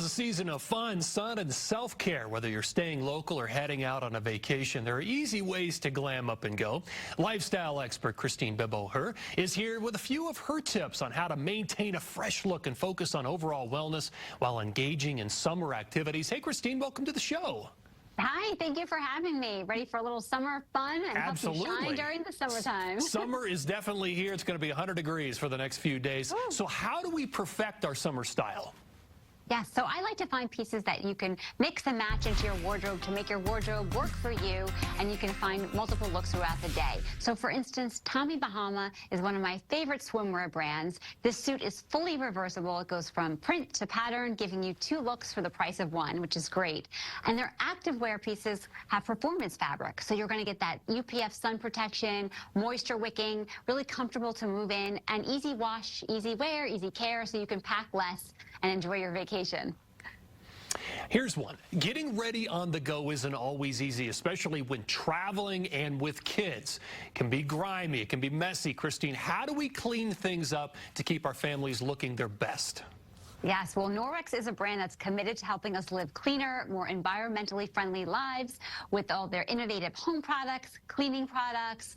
a season of fun, sun, and self-care. Whether you're staying local or heading out on a vacation, there are easy ways to glam up and go. Lifestyle expert Christine Bibbo is here with a few of her tips on how to maintain a fresh look and focus on overall wellness while engaging in summer activities. Hey, Christine, welcome to the show. Hi, thank you for having me. Ready for a little summer fun and help you shine during the summertime. Summer is definitely here. It's going to be 100 degrees for the next few days. Ooh. So how do we perfect our summer style? Yes, so I like to find pieces that you can mix and match into your wardrobe to make your wardrobe work for you, and you can find multiple looks throughout the day. So for instance, Tommy Bahama is one of my favorite swimwear brands. This suit is fully reversible. It goes from print to pattern, giving you 2 looks for the price of 1, which is great. And their activewear pieces have performance fabric, so you're going to get that UPF sun protection, moisture wicking, really comfortable to move in, and easy wash, easy wear, easy care, so you can pack less and enjoy your vacation. Here's one. Getting ready on the go isn't always easy, especially when traveling and with kids. It can be grimy, it can be messy. Christine, how do we clean things up to keep our families looking their best? Yes, well, Norwex is a brand that's committed to helping us live cleaner, more environmentally friendly lives with all their innovative home products, cleaning products,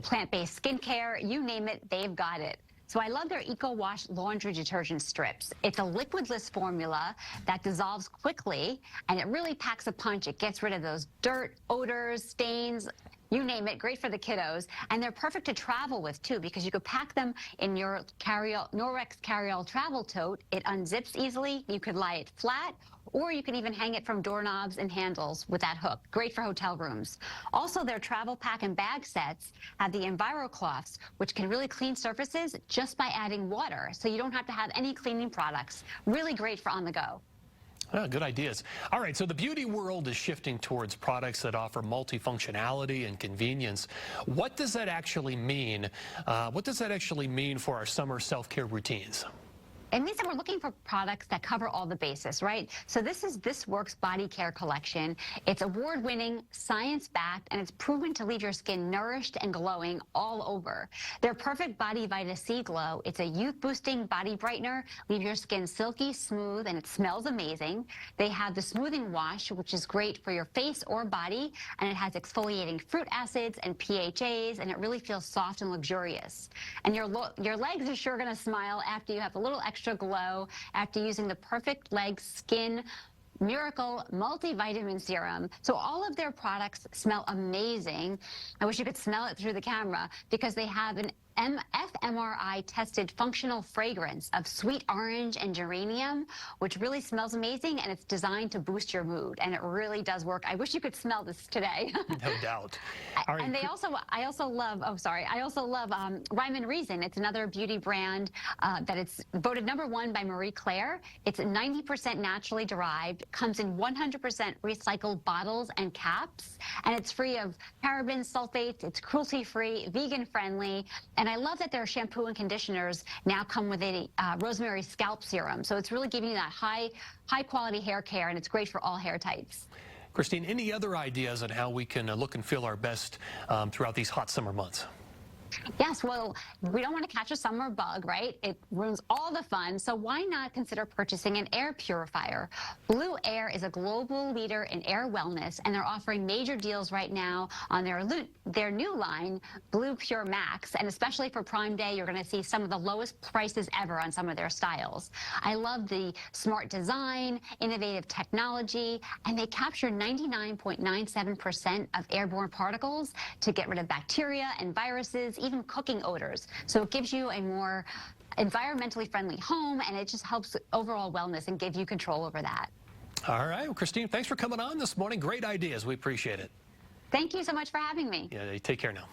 plant-based skincare, you name it, they've got it. So I love their Eco Wash laundry detergent strips. It's a liquidless formula that dissolves quickly, and it really packs a punch. It gets rid of those dirt, odors, stains, you name it, great for the kiddos. And they're perfect to travel with, too, because you could pack them in your Norwex Caryall Travel Tote. It unzips easily. You could lie it flat, or you can even hang it from doorknobs and handles with that hook. Great for hotel rooms. Also, their travel pack and bag sets have the EnviroCloths, which can really clean surfaces just by adding water, so you don't have to have any cleaning products. Really great for on the go. Oh, good ideas. All right, so the beauty world is shifting towards products that offer multifunctionality and convenience. What does that actually mean? What does that actually mean for our summer self-care routines? It means that we're looking for products that cover all the bases, right? So this is This Works Body Care Collection. It's award-winning, science-backed, and it's proven to leave your skin nourished and glowing all over. Their Perfect Body Vita C Glow, it's a youth-boosting body brightener, leave your skin silky, smooth, and it smells amazing. They have the Smoothing Wash, which is great for your face or body, and it has exfoliating fruit acids and PHAs, and it really feels soft and luxurious. And your legs are sure going to smile after you have a little extra glow after using the Perfect Leg Skin Miracle Multivitamin Serum. So all of their products smell amazing. I wish you could smell it through the camera because they have an fMRI tested functional fragrance of sweet orange and geranium, which really smells amazing, and it's designed to boost your mood, and it really does work. I wish you could smell this today. No doubt. All right. And I also love Rhyme and Reason. It's another beauty brand that it's voted #1 by Marie Claire. It's 90% naturally derived, comes in 100% recycled bottles and caps, and it's free of parabens, sulfates, it's cruelty-free, vegan-friendly, and I love that their shampoo and conditioners now come with a rosemary scalp serum. So it's really giving you that high quality hair care, and it's great for all hair types. Christine, any other ideas on how we can look and feel our best throughout these hot summer months? Yes, well, we don't want to catch a summer bug, right? It ruins all the fun, so why not consider purchasing an air purifier? Blue Air is a global leader in air wellness, and they're offering major deals right now on their new line, Blue Pure Max, and especially for Prime Day, you're going to see some of the lowest prices ever on some of their styles. I love the smart design, innovative technology, and they capture 99.97% of airborne particles to get rid of bacteria and viruses, even cooking odors. So it gives you a more environmentally friendly home, and it just helps overall wellness and give you control over that. All right. Well, Christine, thanks for coming on this morning. Great ideas. We appreciate it. Thank you so much for having me. Yeah, take care now.